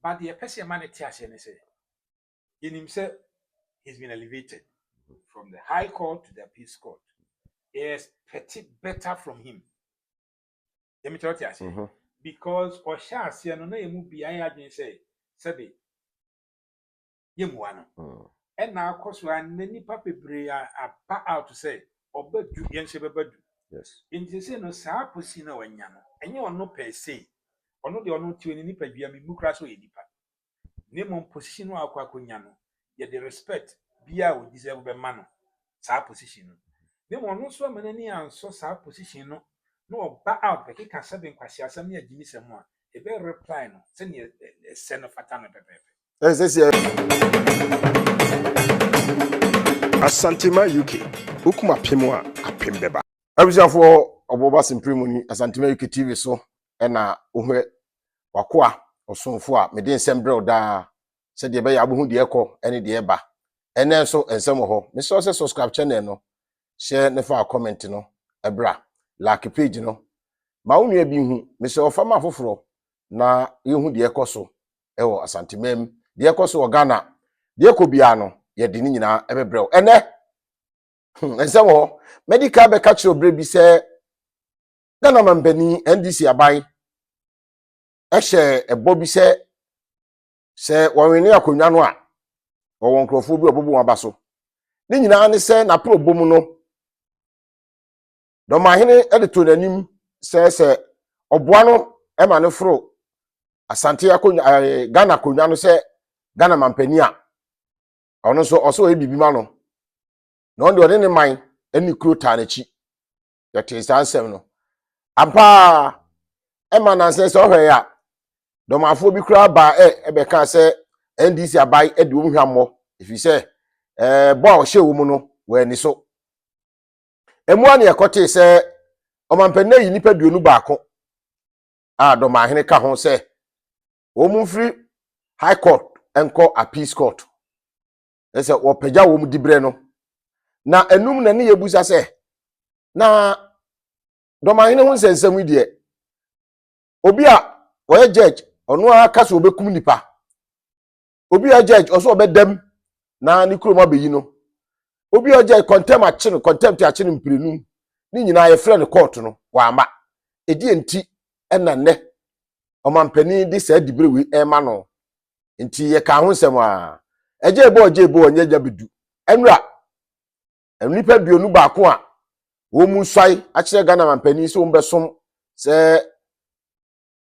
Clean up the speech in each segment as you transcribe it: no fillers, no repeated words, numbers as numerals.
But the person man say, in himself, he's been elevated from the High Court to the Appeals Court. He expected better from him. Let me tell you what I say. Because Oshasi no emu bi an adwen say sebe yemuano. And now course we are nipa bebre a out to say obadu yense bebadu. Yes. In the say no sa posi na wanya no. Enye ono per se. Ono de ono ti oni nipa bia me mukra so ye nipa. Name position no akwa konya no. Ye the respect bia o deserve be ma no. Sa position no. Name ono so amanani anso sa position no. No ba out be ka sabe nkwasi asam ne agimi semu a e be reply no se ne se no fata no pepepe. Asantima UK ukuma pimo a apem beba abusiafo oboba simpremu ni Asantima UK TV so na ohwe wakoa osonfo a mede nsem brɛ da se de be ya bohu de ekɔ ene de eba ene so ensem ho me so subscribe channel no share ne fa comment no ebra like page no ma wonu bi hu me so fama foforo na yehu de ekɔ so ewo Asantima de ekɔ so Ghana de ekɔ bia no ye de ni nyina ebebrɛw ene ensem ho medical be catch obre bi se Ghana mambani NDC abai ehye ebo bi se wonwene akonwa no a won krofo bi obobo aba so ni nyina ne se na pro bom no do mahene edito nanim se oboa no e ma ne fro Asante akonwa Ghana akonwa no se Ghana mampani a ono so oso ebibi ma no no ndo ne man eni kro ta na chi yete sansem no ampa e ma na se hwe ya do mafo bi kra ba ebe ka se NDC abai e de ohwammo ifi se bo a hye wo mu no we ni so emu an yekote se omampani yi nipa duonu baako a do mahene ka ho se wo mu free High Court enko Appeals Court ese wo pagya wo mu dibre no na enum na ne yebusa se na do mahene ho nsensam die obi a oye judge ono aka so obekum nipa obi a judge oso obedam na ni kuroma beyi no obi a judge contempt a chine mpirenu ni nyina ye frɛ ne court no wa ama edi enti ɛna ne omampani de sa dibre wi ema no enti ye ka ho nsɛm a ejebo onye jabedu enura nipa duonu baako a wo mu swai a kyerɛ Ghana mampani so mbesom se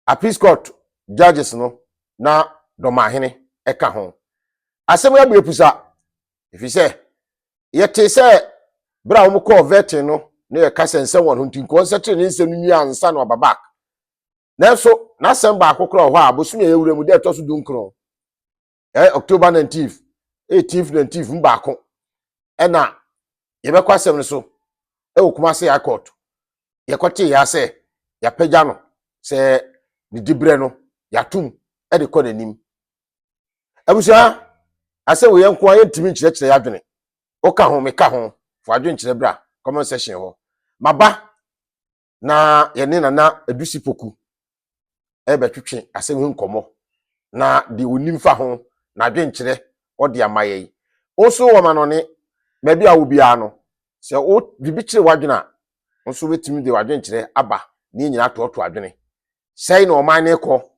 Appeals Court judges no na domahene eka ho asem ya bepusa ifi se yete se bra wo ko vetting no ne ye ka sense won ho ntin ko nsetre ne nsem nwi ansa no babak na so na asem ba akokro ho a bosu ye wura mu de to so dunkro October 19th 18th 19th mbako ena ye be kwa asem so okuma se ya court ye kote ya se ya pagya no se ni dibre no yatum e de kɔ nanim abusia ase wo yenko aye ntimi nkyerɛkyerɛ ya dwene o ka ho me ka ho fo adwen kyerɛ bra comment section ho maba na ye ne nana edusi poku e betwetwe ase wo nkomo na de onim fa ho na adwen kyerɛ o de amaye o so wo ma no ne ma bia wo bia no se o bibi kyerɛ wadwena o so betimi de wadwen kyerɛ aba ne nyina to adwene sei no man ne kɔ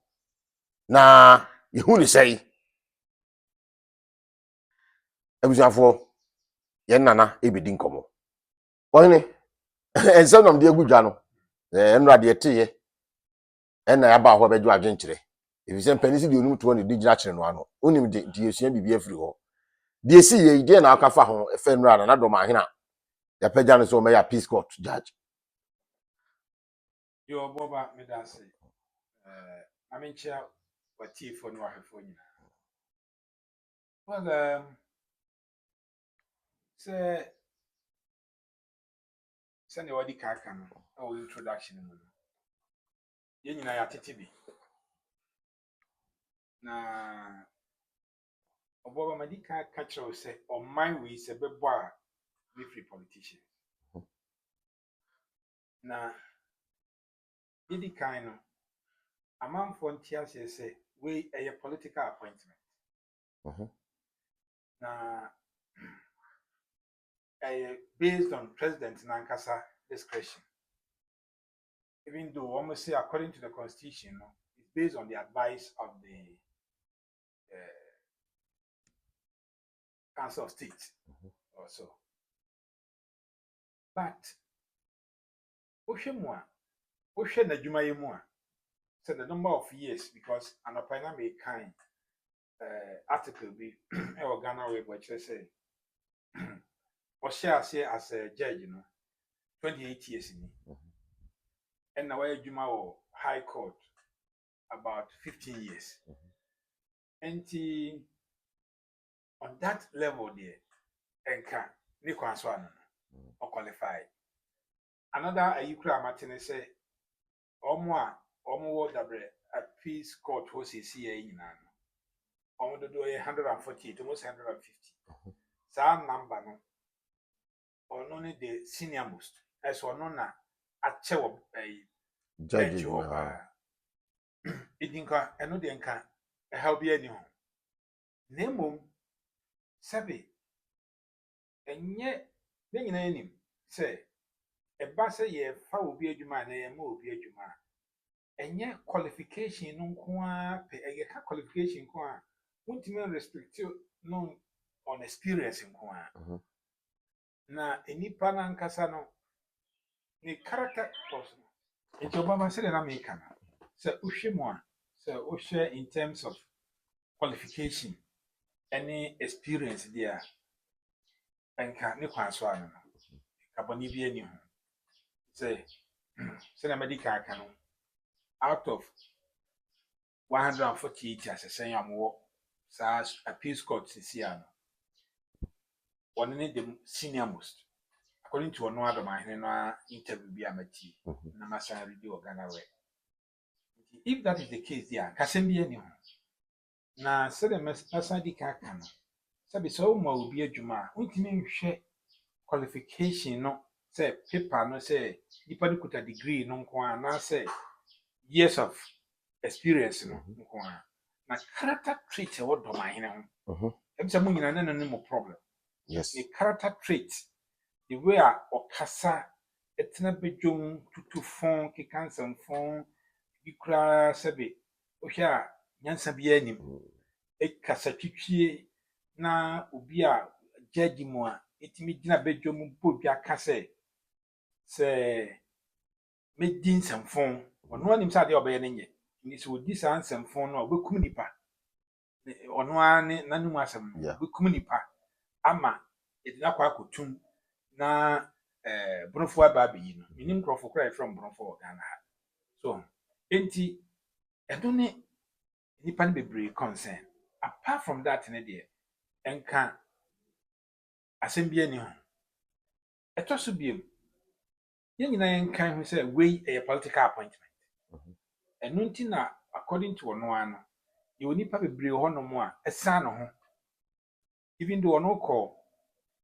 na yehu ni sei abusuafo ye nana ebedi nkomo ohene ensem nom de agudwa no enura de eteye enna ya ba ho beju adwen kyerɛ efise mpanisi de onum to ne de gyina kyerɛ no ano onim de esua bibi afiri ho de esi ye ide na aka fa ho efa enura na do mahena ya pagya no so me ya Appeals Court judge Yo boba me da say amenchia wati for no ahefo nyina. Well say ne wadi kaka no o introduction no ye nyina ya tete bi na oboba madika catch us say on my way say bebo a be free politician na idi kind no amanfo ntia say we a political appointment. Now, based on President Nankasa discretion. Even though almost say according to the constitution, it's based on the advice of the Council of State also. But Oshemwa, Oshen Najuma said the number of years because an opinion may kind article be Ghana way, but say Osha say as a judge, 28 years in and now Juma or High Court about 15 years. And on that level there, Enka Nikon Swan or qualified. Another Ayukra Martinez say, Omo Dabre at Peace Court was a CA in Nano. Omo do 148, almost 150. Some number no, or only the senior most, as or nona at Chewa judge. Idinka, and no denka, a help ye any home. Nemo Sabi, and yet, then you name say. A bassa ye foul be a juma and a move be a juma. And yet qualification no qua pay a qualification qua won't even restrict you no on experience in qua. Na any panan casano the character person. It's Obama said an American. So Ushimwa, so Usha in terms of qualification, any experience there and can't no answer. Cabonivia say, medical canon out of 148 as a saying, I'm walk, such a peace court, Siciano. One need the senior most, according to another my interview be a mati, Namasa review Ghana way. If that is the case, there can be any. Now, said a Masadi Kakano, Sabi so will be a Juma, which means qualification, no. Say paper no say nipa could a degree no kwa na say years of experience no kwa na character trait what do my hina ho em say munyina na no problem. Yes, the character trait the way a okasa etna bedwom tutu fon ke cancer fon bi kura sebe ohia nyansa bi anim e kasa twitwie na obi a judge mu a etimi gina bedwom bo bi aka say say me din samfon ono anim sa de obeye nenye ni so di san samfon no obekum nipa ono ani nanu asem obekum nipa ama edina kwa akotum na bronfo aba bi no minim crofo cry from bronfo Ghana so enti edo ne nipa ne bebre concern apart from that ne de enka asem bi ani ho eto so biem yen nyina yen kan ho say we a political appointment eno nti na according to ono ano ye onipa bebre ho no mo a esa no ho even though ono call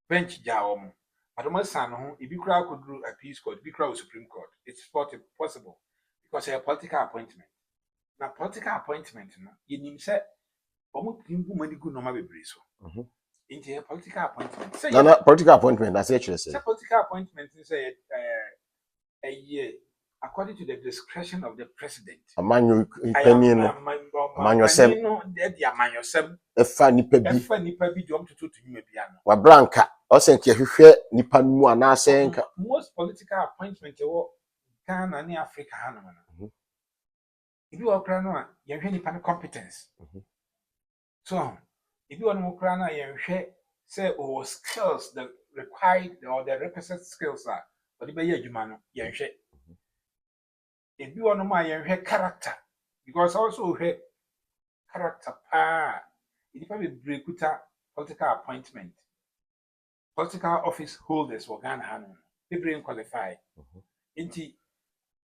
bench jawo mo adoma esa no ho ibi kura koduru appeals court ibi kura supreme court it's possible because a political appointment na political appointment no ye nim say omo timbu mani gu no ma bebre so into a political appointment say na political appointment as actually say political appointment say a year according to the discretion of the president. Amanyo penny no. Amanyo sem. No, the amanyo sem. Efa nipa bi. Efa nipa bi do to nyuma bia no. Wa blanca. O senke hwehwe nipa nu ana senka. Most political appointment wo Ghana ni Africa ha no. If you okra no a ye hwe nipa no competence. So, if you want okra no ye hwe say skills that required or the requisite skills are but the be adwuma no ye hwe. If you want to my character, because also her character, if you have a breakuta political appointment, political office holders for Ghana, they bring qualified. Inti,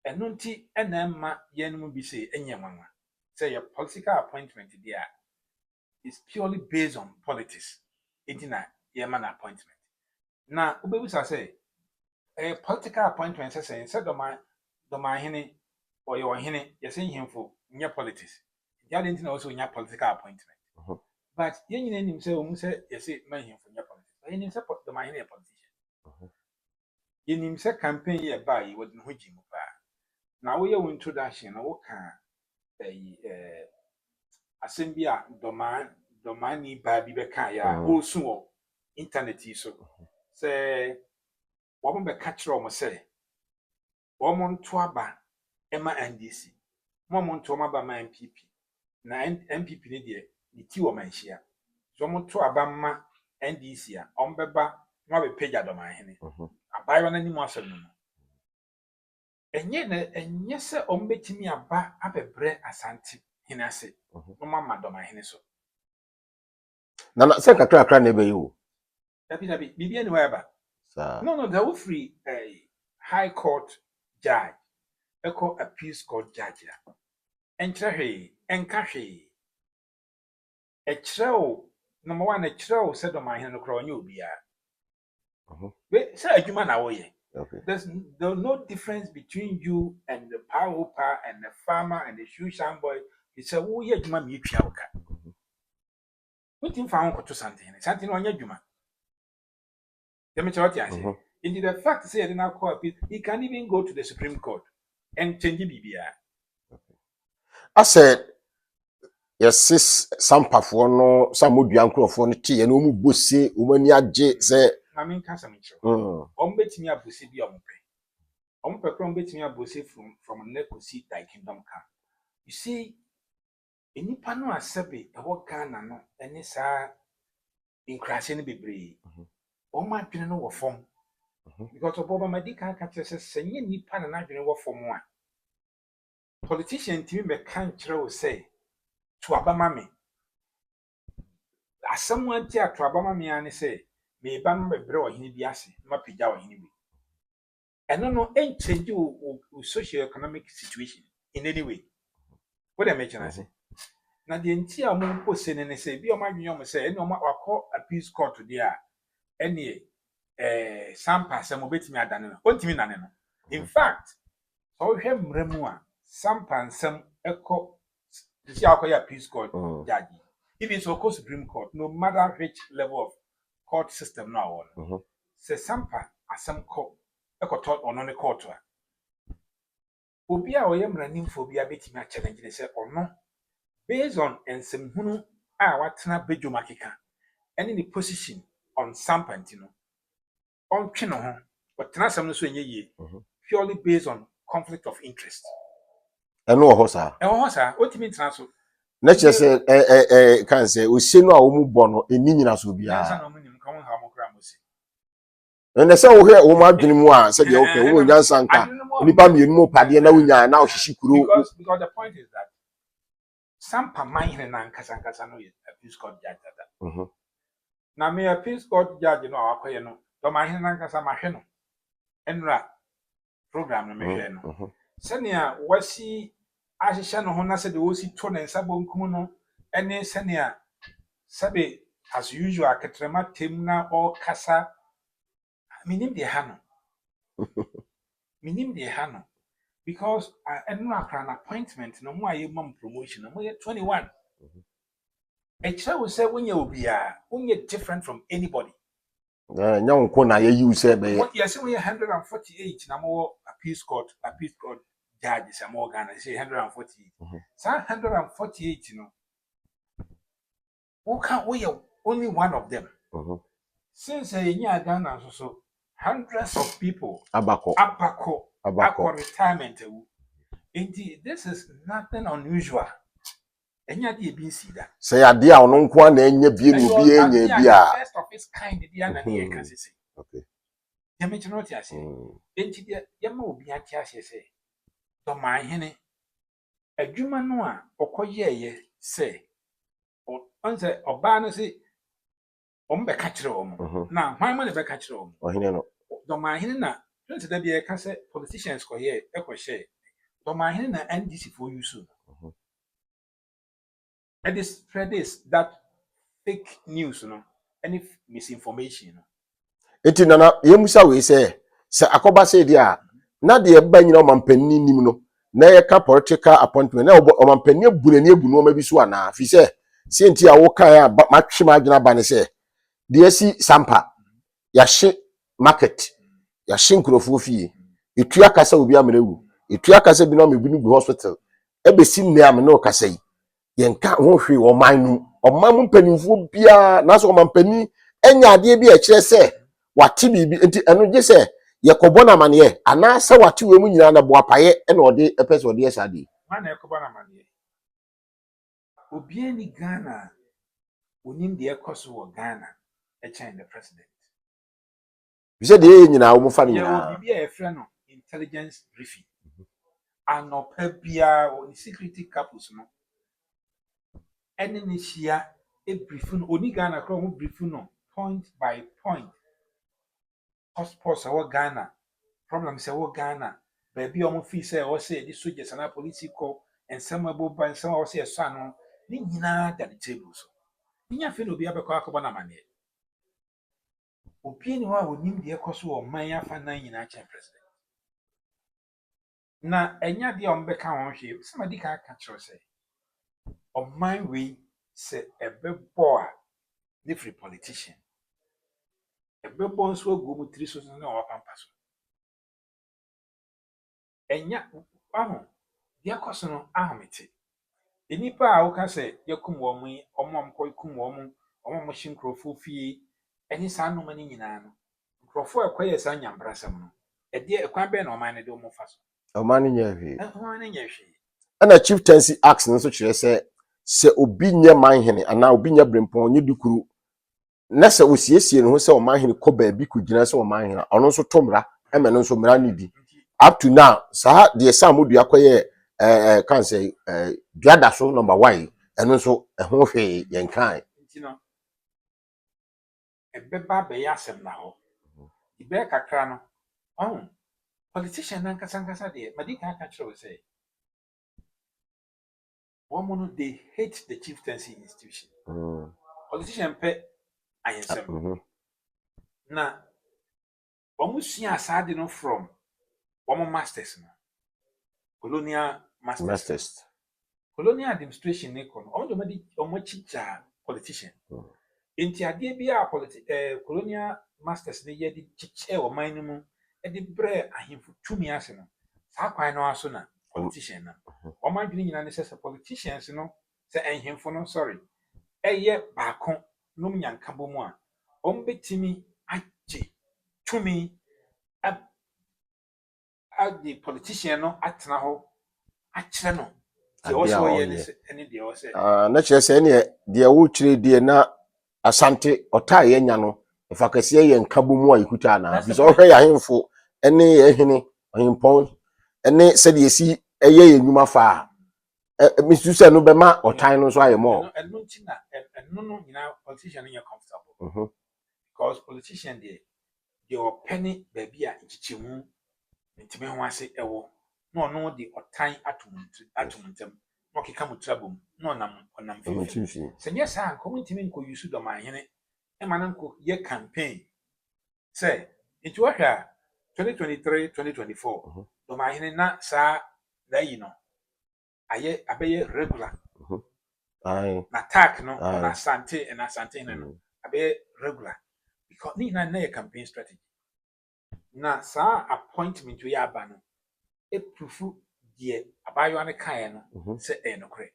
and nunti, and then ma yenmu be say, and yamma. Say a political appointment there is purely based on politics. Intina, yaman appointment. Now, Ubebus say, a political appointment, say, instead of my hene or your hene, you're saying him for near politics. ya didn't also nya political appointment. But yen yin nim say o mu say say man him for nya politics. Yen nim say the man a politician. Yen nim say campaign ye ba yi wodi ho jimu ba. Na wo ye introduction na wo kan asem bi a domani ba bi be kan ya o su o internet yi so. Say wo mo be ka kire o mo say wo mo nto aba ema NDC. Mo mo nto aba ma MPP. Na MPP ne de ni ti wo manhia. So mo to aba ma NDC a ombeba no be page adoma hene. Abayo na ni mo asem no. Enye se ombetimi aba abebre asante hene ase. No mama adoma hene so. Na se kakra na ebe yi wo. Dabi bibia ni wa ba. No, they will free a high court judge. Echo appeals court judge. Enchre enkahe. Number one, a chrow said on my hand across you be. Say a human away. There's no difference between you and the power and the farmer and the shoe sham boy. It's a woo yet, mamma, you shall cut. We didn't found to something on your human. Let me tell you, indeed, the fact say in our court, he can even go to the Supreme Court and change the BBI. I said, yes, some pafo no, some would be uncle for tea and umu bussy, umani aje, say, I mean, Casamito. Bet me a bussy be on pay. Bet me a bussy from a neck seat like kingdom come. You see, in Nipano a sebe, a walk can no, and it's in crashing be brave. My opinion was form because of Boba Medica catches a singing Nipan and I didn't work for more. Politician team me can't say to Abamami. As someone tear to Abamami and say, may ban me bro in Biasi, my pijawa in me. And no, ain't change you socio-economic situation in any way. What I mention, I say. Now the entire moon posting and say, be a man, say, no matter what a peace court to the any sampa some obetimi adane no ontimi nane no in fact so we have mremua sampa nsem eko disi akoya peace court judge even so ko Supreme Court no matter which level of court system now on say sampa asem ko eko taught on the court a obi a oyem ranim fo bi abetimi a challenge dey say ono based on ensem hunu a watena bedwoma keka any the position on Sampantino, on Chino, but Tanasam so ye purely based on conflict of interest. And no hosa. And hosa, what do you mean transfer? Let's just say, can say, we see no umu bono in Nina Subia. And the so here, Oma Jinua said, okay, we just sanka. Nipam you know, Paddy and now she grew. Because the point is that Sampa mine and Ankasankasano is a peace court judge. Na me a peace court judge no akoye no to ma hin nan kasa ma hwe no enra program no me hwe no senia wasi ahihya no ho na se de wosi to ne nsa bonkum no ene senia sabe as usual ketrema tem na o kasa minim de ha no because enra kra an appointment no mo aye mom promotion no mo 21. A child will say when you're different from anybody. Young Kona, you say, what you say, 148 now appeals court judges are more Ghana, say 148. So 148, you know. Who can't we are only one of them? Since a year Ghana, so hundreds of people Abako retirement. Indeed, this is nothing unusual. Enya dey be see that. Say ade a ono nko na enya bie no bi enya bia. First of its kind dey na dey can say. Okay. Ya me chino ti ase. Enti dey ya ma obi ati ase say. Do man hene. Adwuma no a okoyeye say. On say oba no say be ka kire o. Na hwan ma ne be ka kire o. Ohene no. Do man hene na enti dey be ka say politicians ko here e ko share. Do man hene na NDC for you so. And this spread this that fake news, you know, any misinformation. Eti nana yemusa we say akoba say dia na de ba nyina mampani nim no na yɛka political appointment na ɔmampani bunani ebu no ma bi so ana fi sɛ senti a wo kan a matwe ma adwena ba ne sɛ de asi sampa yɛahye market yɛahye nkurɔfoɔ fie etua kasa obi amrewu etua kasa bi na mebu no gu hospital ebesi nne am na okasa yi yɛnka ho hwe ɔman no ɔman mu mpanimfoɔ bia na so ɔmampani enya ade bi a kyerɛ sɛ wate bibi enti ɛno gye sɛ yɛkɔbɔ na maneɛ ana sɛ wate we mu nyina na boapaye ɛna ɔde ɛpɛ sɛ ɔde yɛ saa de mana yɛkɔbɔ na maneɛ obiara ni Ghana onim de ɛkɔ so wɔ Ghana ɛkyɛn the president bisɛ de yɛ nyina wo mu fa no yɛwɔ nyina biribi a yɛfrɛ no intelligence briefing anɔpa biara wɔ ne security couples no ɛne ne hyia brief no oni Ghana kora ɔmo brief no point by point hotspots ɛwɔ Ghana problems ɛwɔ Ghana baabi a ɔmo fi sɛ ɛwɔ sɛ yɛde soldiers anaa polisi kɔ nsɛm a ɛbɛba nsɛm a ɛwɔ sɛ yɛsɔ ano ne nyinaa da ne table so ne nya afei na obi abɛkɔ akɔbɔ no amanneɛ obi ni hɔ a onim deɛ ɛkɔ so wɔ ɔman afa nan nyinaa kyɛn president na ɛnya deɛ a ɔmo bɛka ho hwee sɛ madi ka aka kyerɛw sɛ ɔman wei sɛ ɛbɛbɔ a ne firi politician ɛbɛbɔ nso agu mu tiri so na ɔwɔ pampa so ɛnya aho deɛ ɛkɔ so no ahomete nnipa a woka sɛ yɛkum wɔn yi ɔmo kɔ kum wɔn ɔmo hye nkurɔfoɔ fie ɛne saa nnoma no nyinaa no nkurɔfoɔ ɛkɔyɛ saa nyambrasɛm no ɛdeɛ ɛkwan bɛn na ɔman no de ɔmo fa so ɔman no nyɛ hwee ɔman no nyɛ hwee ɛna chieftaincy act no nso kyerɛ sɛ obi nyɛ manhene anaa obi nyɛ brempɔn nyɛ dukuru na sɛ osiesie ne ho sɛ ɔmanhene kɔ baabi kɔgyina sɛ ɔmanhene ɔno nso to mmara ɛma no nso mmara no di up to now saa deɛ saa modua kɔyɛ kan sɛ duada so number 1 ɛno nso ɛho hwee yɛn kan nti no ɛbɛba bɛyɛ asɛm na hɔ ibɛyɛ kakra no ɔho politician nankasa deɛ madi ka aka kyerɛw sɛ wɔn no they hate the chieftaincy institution politician pɛ ayɛnsɛm na wɔn sua asaade no from wɔn masters no colonial masters colonial administration ne kɔ no wɔn de wɔn akyikyia politician nti adeɛ bi a colonial masters ne yɛ de kyikyia wɔn no mu de brɛ ahemfo tumi ase no saa kwan no aso na politician na wɔn adwene nyinaa ne sɛ politicians no sɛ ahemfo no sorry ɛyɛ baako nom nyanka bɔ mu a wɔn bɛtumi agye tumi the politician no atena hɔ akyerɛ no deɛ ɔsɛ ɔyɛ ne deɛ ɔsɛ na kyerɛ sɛ ne deɛ wotwire deɛ na asante ɔtaa yɛ nya no ɛfa kɛseɛ yɛ nka bɔ mu a yɛkuta na bi sɛ ɔhwɛ yɛ ahemfo ɛne yɛ hene ɔhempɔn ɛne sɛdeɛ si ɛyɛ yɛ nnwuma fa a misu sɛ no bɛma ɔtan no nso ayɛ mɔ ɛno nti na ɛno no nyinaa politician no yɛ comfortable because politician deɛ ɔpɛ ne baabi a nkyekyɛmu ntumi ho ase ɛwɔ na ɔno de ɔtan ato mu ntam na ɔkeka mu trabom na ɔnam fifiri sɛ nyɛ saa nka ɔmo ntumi nkɔ yusu dɔmanhene ɛma no nkɔ yɛ campaign sɛ nti wɔhwɛ a 2023-2024 dɔmanhene na saa dayi no abɛyɛ regular na attack no na asante no abɛyɛ regular because ne nyinaa na yɛ campaign strategy na saa appointment yɛ aba no epurufu deɛ abayewa no kaeɛ no sɛ ɛyɛ nokorɛ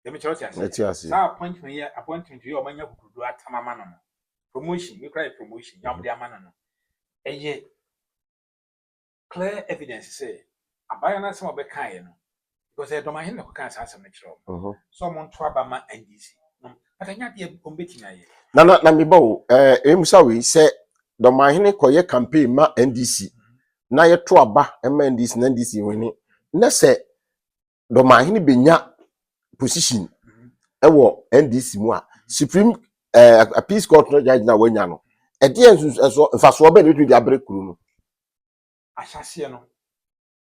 dɛm kyerɛ ase saa appointment yɛ ɔmanya kukurudu atamama no promotion we cry promotion yam de ama no ɛyɛ clear evidence sɛ abayewa no asɛm ɔbɛkaeɛ no because ɛdɔmahen na kɔka saa asɛm no kyerɛ so ɔmo nto aba ma NDC atanya deɛ ɔmbɛtumi ayɛ na meba wo emusa we sɛ dɔmahene kɔyɛ campaign ma NDC na yɛto aba ma NDC na NDC wini na sɛ dɔmahene benya position ɛwɔ NDC mu a supreme appeals court no judge na wanya no ɛdeɛ nso mfaso ɔbɛ ne de abrɛ kuru no ahyase no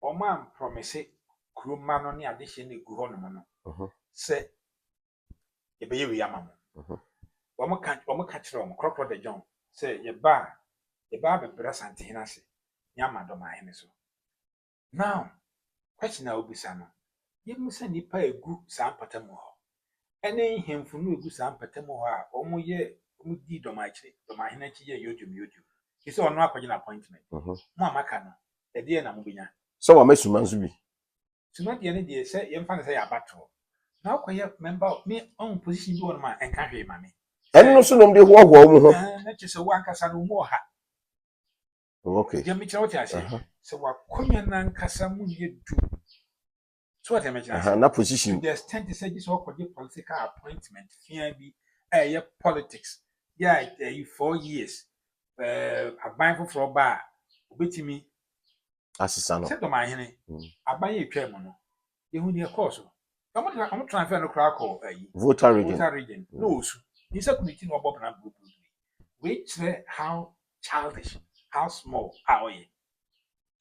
ɔma promise kuruma no ne adehye ne gu hɔ no no sɛ yɛbɛyɛ wi ama mo wɔn ka kyerɛ wɔn krɔkrɔ de John sɛ yɛba bɛbrɛ santehene ase ne ama dɔmahene so now question a obisa no yemusa nipa egu saa mpatamu ho ene hemfu no egu saa mpatamu ho a omo di domahene chi ye yodum kise ono akwaje na appointment mo amaka no e de na mo benya so wa mesuma nso bi suma de ne de se yemfa ne se ya bato na akwaye member me on position bi won ma enka hwe ma me eno so nom de hoho mu ho na chise wo ankasa no mo ha okay je mi kire wo ti ase se wa konya na ankasa mu ye du so what am I saying? Na position to the extent they say this all political appointment fear be politics yeah 4 years aban for ba obetimi asesa no se do ma hene aban ye twa mu no ye hu ne course am transfer no kra call voter region no su ni se committee no bob na group we chere how childish how small how ye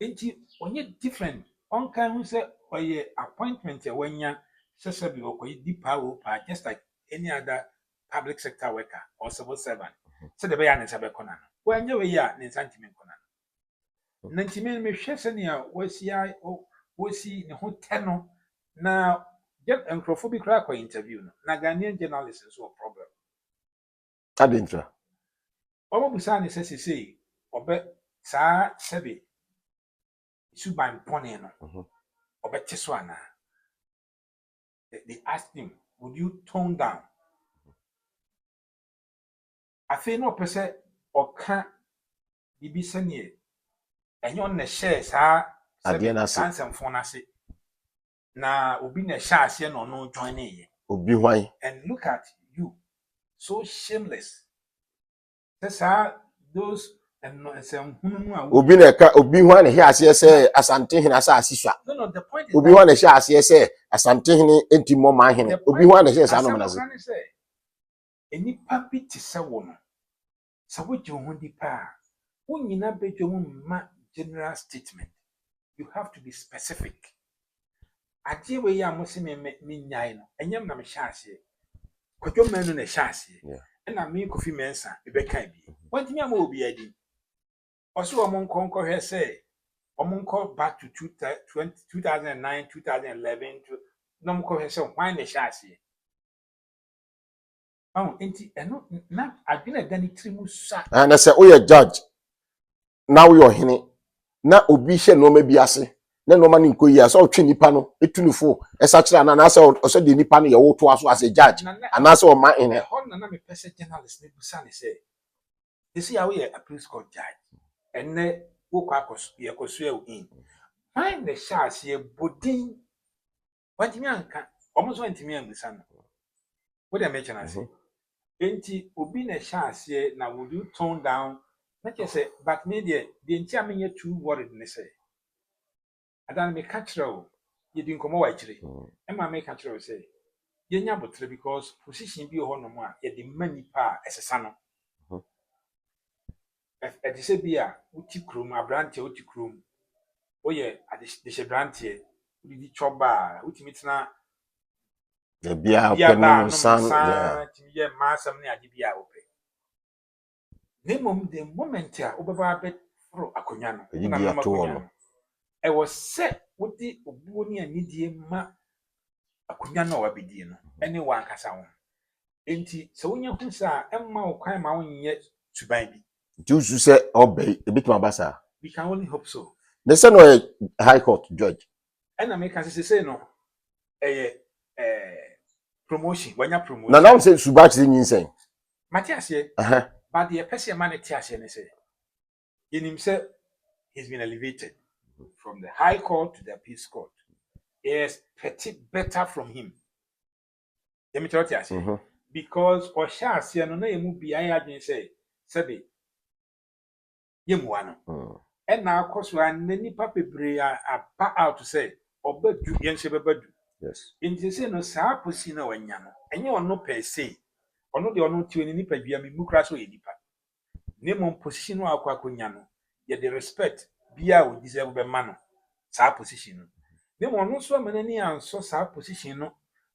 enti onye different on kan hu se oye appointment wanya sese bi okoyi deeper wo pa just like any other public sector worker or civil servant so the be ya ne sabe kona no wanya we ya ne santiment kona no nantime me hwe se ne wosi ne ho teno na get encrofo bi kra kwa interview no na Ghanaian journalists so problem adentra omo busa ne sese obe saa sebe suban pone no obete so ana they asked him, would you tone down? I feel no person or can't be senior. And you're on the share, sir. Sans and phonasi. Now, will be a shas, no, no, joining. Obi why? And look at you, so shameless. That's how those and some Obi na ka obi hwan na hia ase se asante hene asa asiswa. No, the point is obi hwan na hia ase se asante hene entimo ma hene. Obi hwan na hia sa no manaze. Eni papi ti se wo no. Sa wo je ho di pa. Wo nyina bedwo mu ma general statement. You have to be specific. Aje we ya mo se me nyai no. Enyam na me hia ase. Kwadwo manu na hia ase. Na me Kofi Mensa e be kan bi. Wantimi ama obi adi. Also, among Concord say, among back to 2009, 2011, no more say, why the chassis? Oh, and not I've been a Danny Trimusa. And I say, oh, you're judge. Now you're hine. Na obi she no maybe ase. Na no man in koyi so twi nipa no etunufo esakira na na say o de nipa no ye wo to aso as a judge. And as o man in e. Ho na me person journalist ne busa ne say. You see how we a police court judge. And ne wo kwa kosu in why the shas ye bodin wantimi anka almost wantimi angusa no what they mention as enti obi na shas ye na would you tone down na ke say but me the enti amenye too worried ne say adan me catch o ye din komo wa kire e ma me catch o say ye nya botre because position bi ho no mo a ye di mani pa esesa no e say bia uti krom abrante uti krom oye de she brante di choba utimi tena the bia open san yeah ye masam ne ade bia ope nemom the moment a obeba be fro akonya no na no makonya e was set wodi obuo ni anidie ma akonya no wabedie no ene wa nkasa ho enti se wonya hu sa emma wo kwan ma wonye tuban bi jusu say obey a bit mabasa we can only hope so. They say no high court judge. And I make say no promotion, when you promotion. Na now say Subach dey nyin Matthias here. But the person man Matthias here say. In himself, he's been elevated from the high court to the appeals court. Yes, petty better from him. Let me tell you, because Osha say no na emu bi ayi adwen say sebe yemuano. And now, of course, we are nipa bebre a out to say, Obadu, Yanshe Babadu. Yes. In the same no sa posina wanyano. And you are no per se. Or no, the honor to any nipa be a mucraso edipa. Name on position or quacunyano. Yet the respect be out deserve the manner. Sa position. Name on no so many and so sa position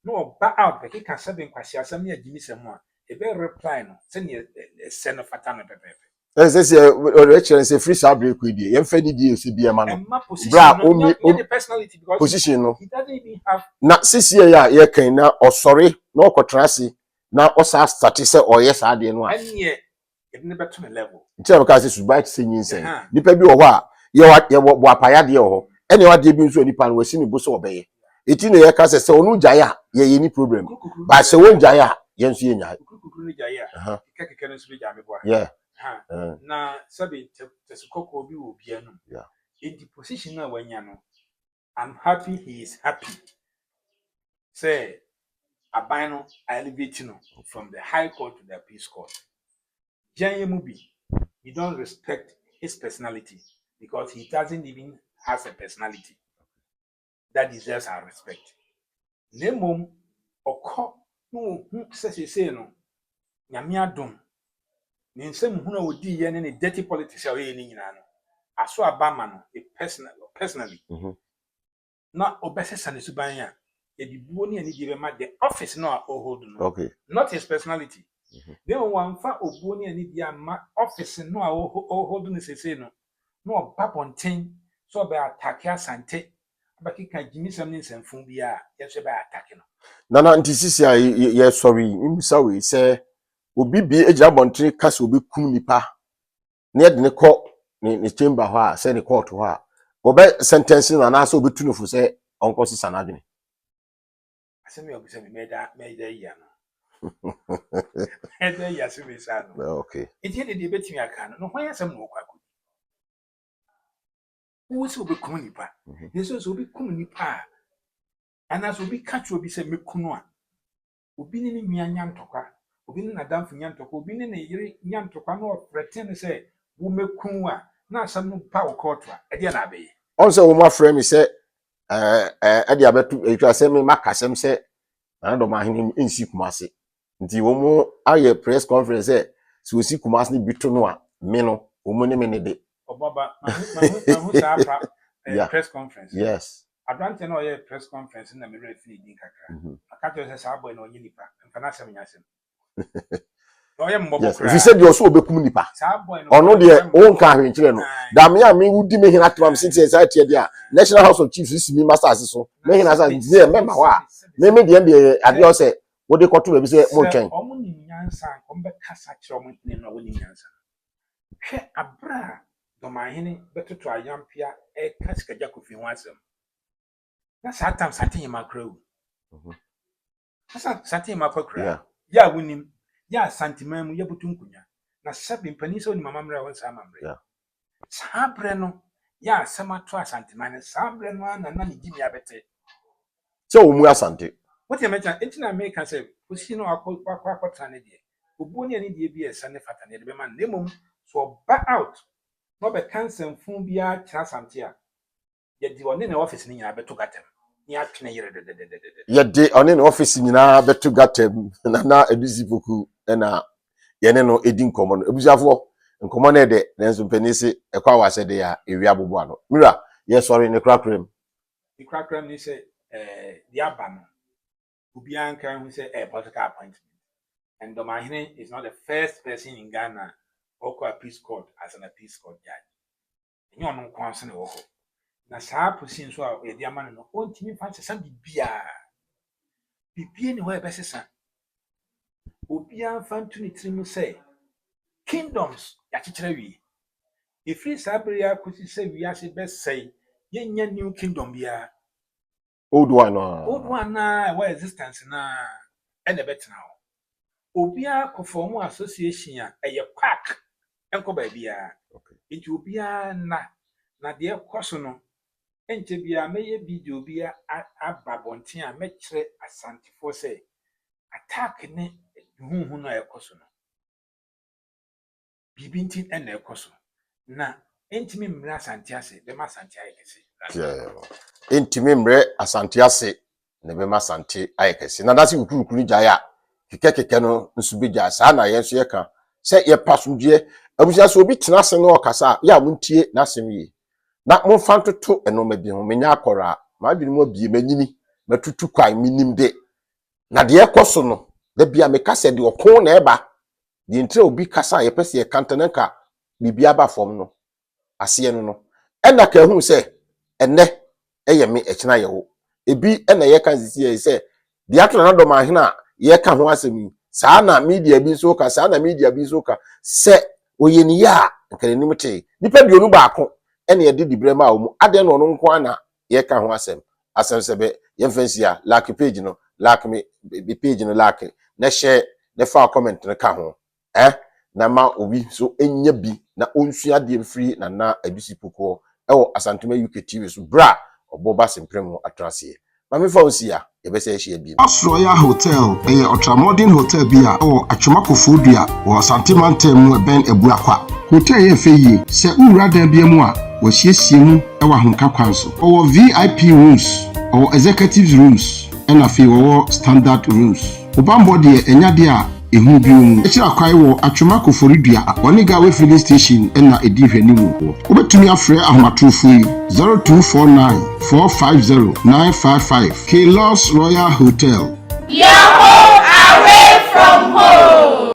no back out, but he can serve in Quasia, some near Jimmy Samoa. A very reply no, send a send of Fatana Pepe. Say or say free sabri ku die. Yem fe ni die osi bi ema no. And my position, Bra no, personality because position no. he doesn't even have. Na sisi ya ye kan na osori na okotrase na osa start say oye sa de no a. And yeah, it never to the level. Nti am ka say subai say nyinsen. Nipa bi wo ho a ye wo apaya de ho. Ene wa de bi nso nipa no wasi ni bo so obeye. Eti na ye ka say onu jaya ye ni problem. Ba say won jaya ye nso ye nya. Kukuru ni jaya. Keke no so be jame boa. Yeah. Na sabi tesukoko bi wo bia no. Yeah. In the position na wanya no, I'm happy he is happy. Say Abano elevating from the High Court to the Peace Court. Janye Mubi, we don't respect his personality because he doesn't even has a personality that deserves our respect. Nemom oko no say no nyame adom ne nsem hu na odi ye ne dirty politics a we ni nyina no aso abama no personally na obesesa ne suban a edibuo ne ani die ma the office no a hold no Okay. not his personality. Then one fa obuo ne ani die ma office no a hold no sese no no babonten so be attack asante abakika jimisam ne nsamfun bia ye so be attack no Nana nti sisi a ye sorry imisa we say obi bi egira bontre kasa obi kum nipa na ye de ne kɔ ne chamber ho a say ne court ho a obe sentence na na so obi tu no fu say onko sisa na adwene asemi obisa me meda ya no meda ya se me sa no okay enti de betimi aka no hwan asem no kwako wo se obi kum nipa yeso so obi kum nipa ana so obi catch obi se mekunu a obi ne nua nyantokwa obi ne nadamfo nyantokwa obi ne yire nyantokwa no pretend say wo mekunu a na asem no pa wo court a e de na abe on say wo ma frame me say e de abetu e twa say me makasem say na do ma hini nsi kumase nti wo mu aye press conference say si osi kumase ni bitu no a me no wo mu ne me ne de obaba mahu sa press conference yes Advante no ye press conference na me refi din kakra akato se sa boy na onye nipa mfana sem nyasem no ye mbobo kra if you said you also obekum nipa sa boy no ono de won ka hwenkyere no da me a me wudi me hina tram city society de a National House of Chiefs isi mi masters so me hina sa de member wa me de ade o se wo de koto be se mo twen omo ni nyansa ko be kasa kire omo ni no wo ni nyansa hwe abra do ma hene betoto ayampia e kasika jakofi ho asem na satam satin makra wu satin makra ya wunim ya santiman mu yabutu nkunya na sabi mpani so ni mama mra won sa mamre sabre no ya samato asantiman sabre no na na ni gimi abete so wo mu asante what you mention entina America say osi no akwa ne de obuo ne ani de bi esa ne fata ne de be man nemom so ba out no be cancel fun bia kira sante a ye di one na office ni nyina beto gatem ni atwene yere de ye di one na office nyina beto gatem na eduzi boku na ye ne no edi nkomo no ebuziafo nkomo na de nenso penisi ekwa wase de ya ewi abobo ano mira ye sorry ne krakrem ni say the abano Ubian can who say a political appointment. And Domahine is not the first person in Ghana who a peace court as an peace court judge. You know, concern or na saa pusin so a the man no ontimi fancy some bibia ni ho ebesesa obian fan to ni trimu say kingdoms ya kikere wi if free sabria kusi say we ase best say yenya new kingdom bia old one na where existence na e na betina obia ko form association a eye park enko ba bia enti obia na de ekoso no enche bia meye video bia ababonten a mekire asantifo say attack ne huhu na ekoso no bibintin na ekoso na entimi mra asante ase be ma asante ayekese entimi mre asante ase ne be ma asante ayekese na dase ukuru jaya keke no nsu be ja sa na yenso ye ka se ye pasumdie abusia so obi tena ase no okasa ya muntie na asem yi na mo fantoto enoma bi ho menya akora ma dwene mo bie manyini matutu kwan minim de na de ekoso no da bia me kasa de okon na eba de ntre obi kasa ye pese ye kantananka bibia ba fom no ase no ena ka hu se enne eye me ekina ye wo ebi ena ye kan sisi se dia to na do ma hena ye ka ho asemi saa na media bi so ka saa na media bi so ka se oye ni ya nkere nim te nipa bi onu ba ko ena ye di brema a mu ade no no nko ana ye ka ho asem sebe ye fancy a like page no like me be page no like na share na fa comment no ka ho na ma obi so enya bi na onsua de free na abisi poko ewo Asantuma UK TV so bra oboba semprem atrase ma me fa onsia ye be se ehia bi Royal Hotel ultra modern hotel bi a o Atwomakofo dua o Asantuma ntem ben Ebuakwa hotel ye feyi se ura dan bi mu a wo hiesie mu ewa honka kwan so o VIP rooms o executive rooms and afi wo standard rooms obambo de enyade a ehu bi mu ekira kwai wo Atwomakofo dua oniga we filling station na edi hwani mu obetumi afre ahomatofo yi 0249 450 955 K-Loss Royal Hotel. Yahoo!